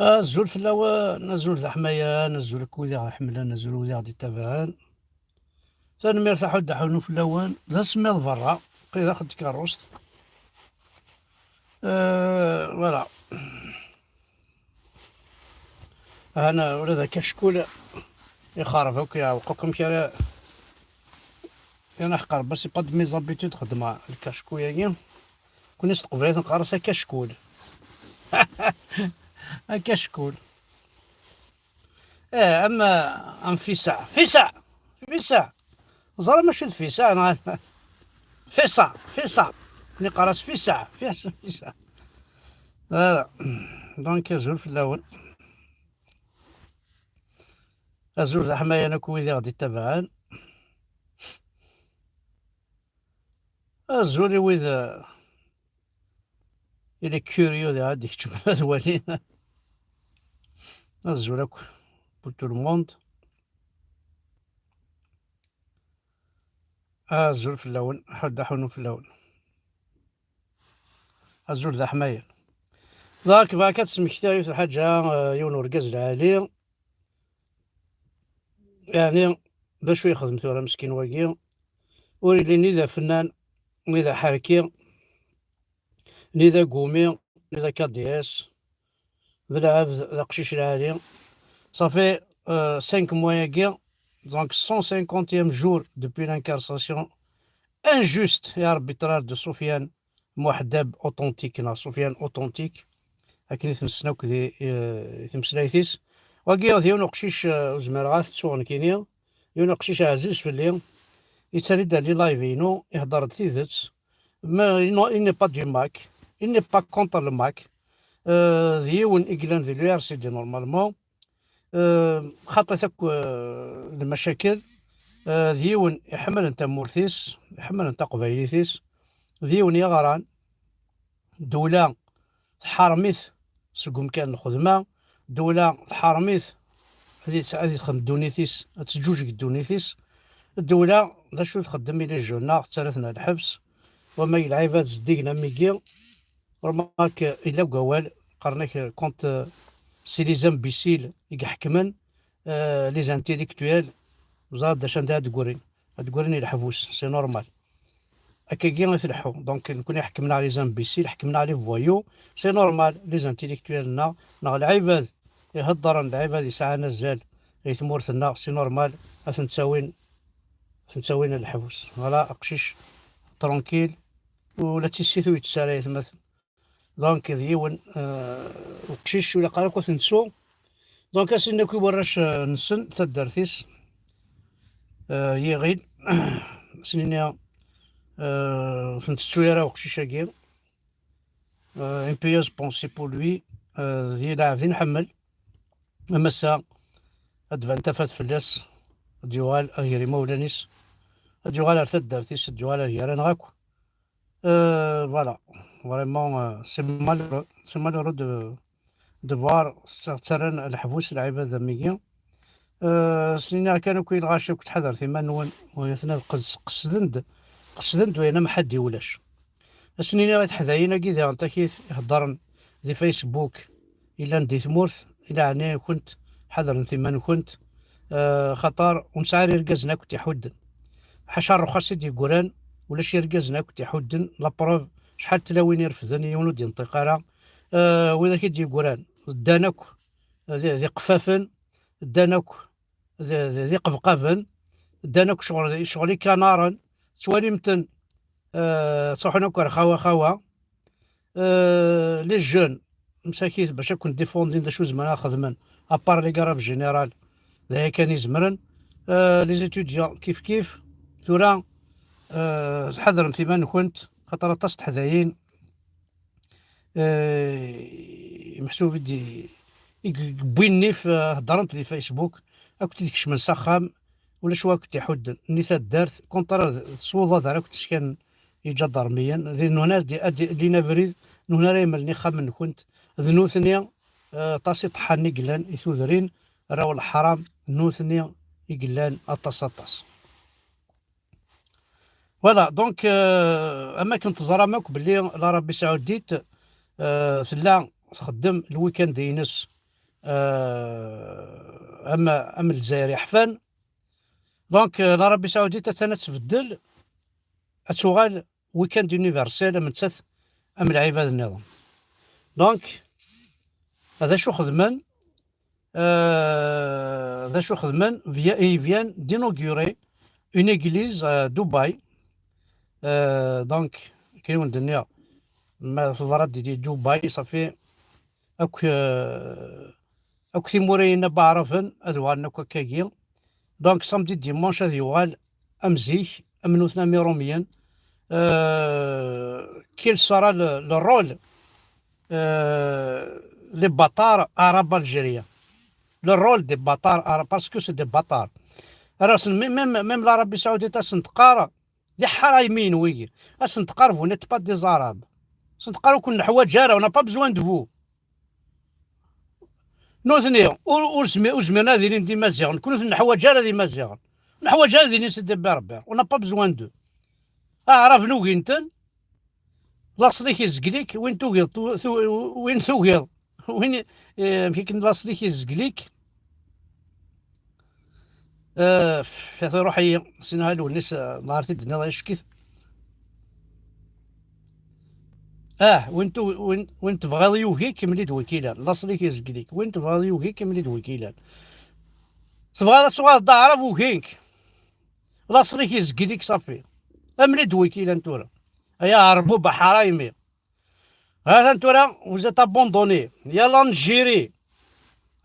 الزول في اللواء الزول ذا حماية الزول كودي غا حملة الزول ودي غادي تابعان ثاني مرتاحو دحونو في اللوان ذا سميض برا قيدا خد كاروست. فوالا. انا ولا ذا كشكول يخرب هاك يعوقكم كرا. انا حقر بس با دو ميزابيتود خدمة الكشكول كون استقبلت نقرصها كشكول. كشكول. اما فيسع زرا ماشي فيسع انا فيسع نقرص فيسع. لا دونك زول في الاول الزول ذا حماية انا كويدي غادي تابعان الزول وإذا إلي كيوريو ذا غادي يكتب هاد ولينا الزول هاك بور تو الموند. الزول في اللون حد حونو في اللون الزول ذا حماية ذاك كتسمكتا يوث الحاجة يون ورقاز العالي يعني ذا شوي يخدم ثورة مسكين واقي وريلي ني ذا فنان ني ذا حركي ني ذا قومي ني ذا كادياس ذا لعب ذا قشيش العالي صافي 5 mois ياقي دونك 150e jour depuis l'incarcération injuste et arbitraire de Soufiane Mouhdab authentique Soufiane authentique هاكين يتمسناو كذي يتمسلايتيس واقي يون قشيش زمرغات تسوغن كينيا يون قشيش عزيز في الليل يتسالي لي لايفينو يهضر تيزت ما il n'est pas du Mac il n'est pas contre le Mac يون إقلان ذي لو ار سي دي نورمالمون خاطر المشاكل ديون يحمل انت مورثيس يحمل انت قبايليثيس ديون يغران دولة تحرميث سقوم كان الخدمة دولة تحرميث هذه تخدم دونيثيس تجوج دونيثيس الدولة ذا شو تخدم إلى جونا ثلاثنا الحبس وما العباد زديقنا ميكي رماك إلا قوال قرنك كونت سي لي زامبيسيل يحكمن لي زانتيليكتويال وزاد داش عندها تقولين الحبوس سي نورمال هكاكي غيتلحو دونك نكون حكمنا على لي زامبيسيل حكمنا على فوايو سي نورمال لي زانتيليكتويالنا نا العباد يهضر العباد يسعى نزال يتمورثنا سي نورمال تنساوين الحبوس فوالا قشيش ترونكيل ولا تيسيتو يتسالى مثلا دونك ديون وقشيش ولا قالك وثنتسو دونك اسينا كي وراش نسن تدرتيس يغيد سنينيا فنتسو يرا وقشيش كير ان بيوز بونسي بور لوي هي لاعب نحمل امسا ادفان تفات فلاس ديوال غيري مولانيس ديوال ارتد درتيس ديوال غير نغاكو فوالا فريمون سي مالورو دو فوار ترن الحبوس العباد ذا ميكي سنين كانوا كاين غاشي كنت حذر ثما نون ويثنا قصدند وين ما حد يولاش سنين غيت حذاينا كي انت كيف يهضرن ذي فيسبوك الا ندي ثمورث الا عني كنت حذر ثما كنت خطر ونسعر رقزنا كنت يحدن حشر رخص يدي قران ولا شي رقزنا كنت يحدن لابروف شحال تلاوين يرفدن يولد ينطق راه وإذا كيدي قران دانك ذي قفافن دانك ذي قبقافن دانك شغلي كنارا توالي متن تروحنا كار خوا لي جون مساكيت باش كنت ديفوندين دا شو زمان خدمن ابار لي كراف جينيرال ذا كان يزمرن لي زيتوديون كيف ثورا حذر ثمان كنت خاطر طست حذايين محسوب دي بويني في هضرنت في فيسبوك كنت ديك من سخام ولا شوا كنت يحد نيثات دارت كونطرا صوضه دار كنت كان يجا ضرميا ذي نوناس دي لينا بريد نونا راي ملني خام كنت ذنوثنيا طاسي طحاني قلان يثوذرين راو الحرام نوثنيا يقلان اطاس فوالا دونك اما كنت زرامك باللي لا ربي سعود ديت ثلا تخدم الويكاند ينس أما الجزائر يحفن. دونك العربية السعودية تتبدل، تغال ويكاند يونيفرسال من تث أم العباد النظام. دونك هذا شو خدمان، هذا شو خدمان فيان دينوغوري اون ايغليز دبي. دونك كاين الدنيا ما في الغرض دي دبي صافي اك تيمورينا بعرفن ادوارنا كاكاكي. دونك سامدي ديمونش هذا يوغال امزيك امنوثنا ميروميان. كيل صرا الرول لي بطار عرب الجيريا، لو رول دي بطار باسكو سي دي بطار. راس ميم العربية السعودية تسنتقار دي حرايمين وي اسنتقار فو نيت با دي زاراب سنتقارو كل حوايج جاره ونا با بزوان دو نوثني وزمينا ديرين دي مزيغن كل حوايج جاره دي مزيغن الحوايج هذه دي سيدي بربر ونا با بزوان دو اعرف نوغي انتن لاصليك يزقليك وين توغيض وين توغيض وين فيك لاصليك يزقليك. في روحي سينا هالو الناس نهارتي الدنيا يشكيت. وين تبغى يوهيك ملي وكيلان لاصليك يزقليك وين تبغى يوهيك ملي وكيلان تبغى صغار تعرف وكينك لاصليك يزقليك صافي ملي وكيلان تورا يا عربوبة حرايمي هذا نتورا وزات ابوندوني يلا نجيري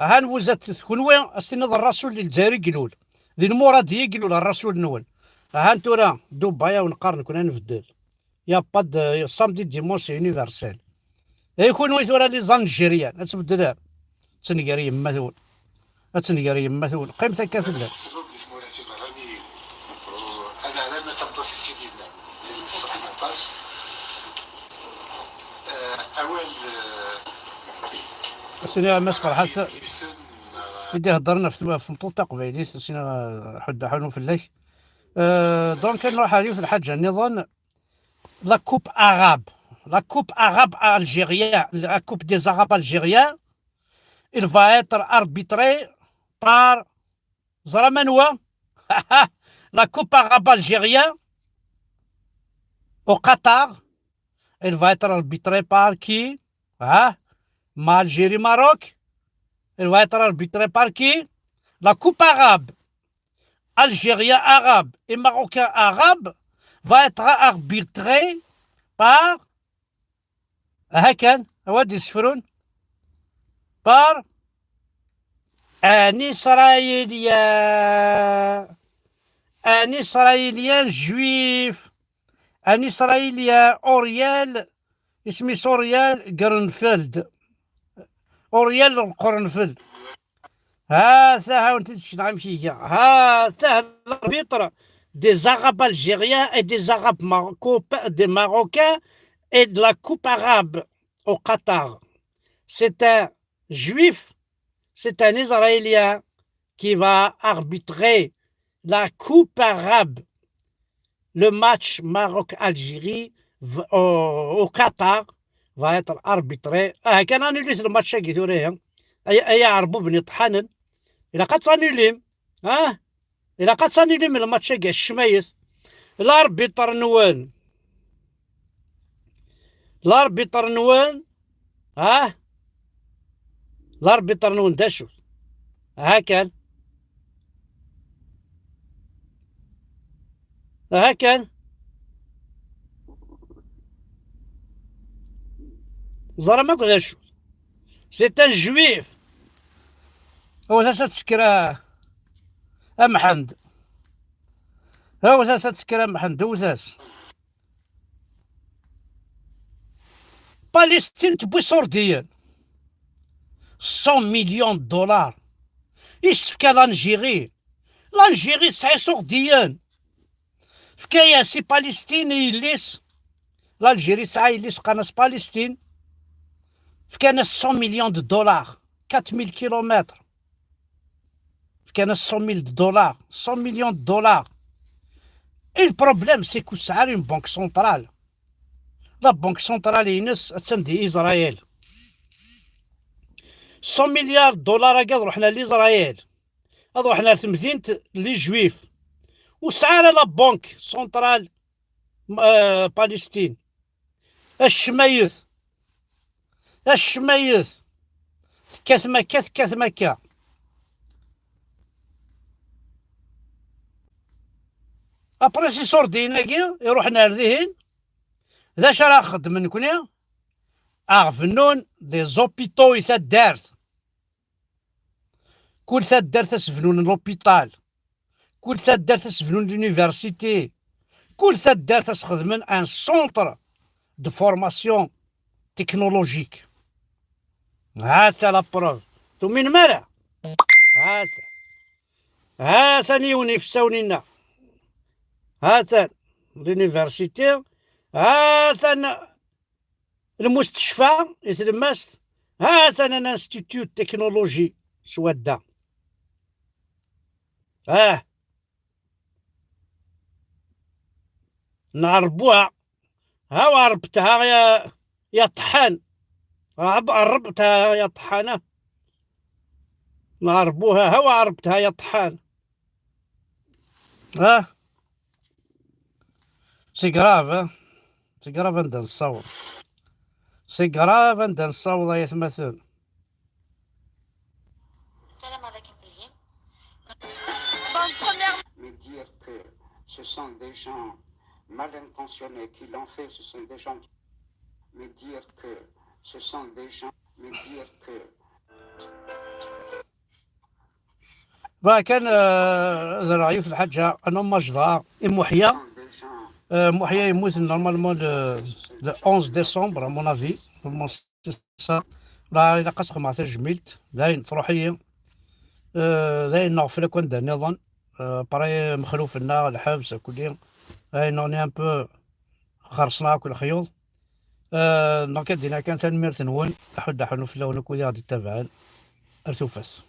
هان وزات كونوي استناد الرسول للجزائري قلول ذي المرادية قلول الرسول نول هان تورا دبي ونقارن كنا نفدل يا باد سامدي ديمونس يونيفرسال يكون ويثورا لي زانجيريان اتبدل تنقري مثول اتنقري مثول قيمتك كافل انا لما تبطل سيدنا اول سينا مسخر حتى إذا هضرنا في مطلطة قبيلي سينا حد حلو في الليل. دونك نروح عليه في الحاجة نظن لا كوب arabe algérienne, la coupe des arabes algériens, il va être arbitré par Zramanoua. La coupe arabe algérienne au Qatar, elle va être arbitrée par qui? Algérie Maroc, elle va être arbitrée par qui? La coupe arabe algérien arabe et marocain arabe va être arbitrée par هكذا أودي يسفرون بار ان اسرائيليان جويف ان اسرائيليان اوريال اسمي سوريال قرنفلد اوريال قرنفلد هذا وانت تشنع فيها هذا الاربيتر des arabes algériens et des arabes des marocains et de la coupe arabe au Qatar. C'est un juif, c'est un israélien qui va arbitrer la coupe arabe, le match Maroc-Algérie au Qatar va être arbitré. كان انوليت الماتش كي ثوريه اي عربو بني طحانن الى قد صانوليم الى قد صانوليم الماتش كاع الشمايث الاربيتر نوان الاربيتر نوان الاربيتر نوان داشو كان كان زرا ماكو داشو سي ان جويف هو ثلاثة تسكرا محمد هو ثلاثة تسكرا محمد هو ثلاث باليستين تبوي سورديا 100 مليون دولار يسفكا لانجيري تسعي سورديان فكايا سي باليستين يليس l'Algérie سعي يليس قناص باليستين فكان 100 مليون دولار 4000 كيلومتر فكان 100 دولار 100 مليون دولار. Et le problème c'est que ça a une banque centrale. La banque centrale est تسندي إسرائيل 100 مليار دولار هكا رحنا لإسرائيل، هاد رحنا لتمدينة لي جويف، وسعى لا بنك سونترال بالستين. الشمايث الشمايث كاث مكا كاث مكا. ابري سي صورديناكي يروحنا لذهن ذا راه خدم نكوني اغفنون دي زوبيتو يثا دارت، كل ثا دارت اسفنون لوبيتال، كل ثا دارت اسفنون لونيفرسيتي، كل ثا دارت اسخدمن ان سونتر دو فورماسيون تكنولوجيك. هاتا لا بروف تو من مرة، هاتا نيوني فساونينا، هاتا لونيفرسيتي، هاتا المستشفى يتلمست، هاتا انستيتيوت تكنولوجي سودا. نعربوها، هاو عربتها يا طحان، عربتها يا طحانة، نعربوها هاو عربتها يا طحان. سي كراف، سي كراف نبدا نصوت، سي كراف نبدا نصوت يا ثمثل. السلام عليكم فيهم. Mais dire que ce sont des gens mal intentionnés qui l'ont fait, ce sont des gens. Mais dire que ce sont des gens. Mais dire que. كان ذراعي في الحاجة أنا مجدة محيا، محيا يموت نورمالمون لو 11 ديسمبر مون افي، راه إلا قاس خمعة جميلت داين تروحي داين نغفل كون دا نظن براي مخلوف لنا الحبس كلي داين نوني ان بو خرصنا كل خيوط. دونك دينا كان تنمير تنون حد حنو في اللون كودي غادي تابعان ارتوفاس.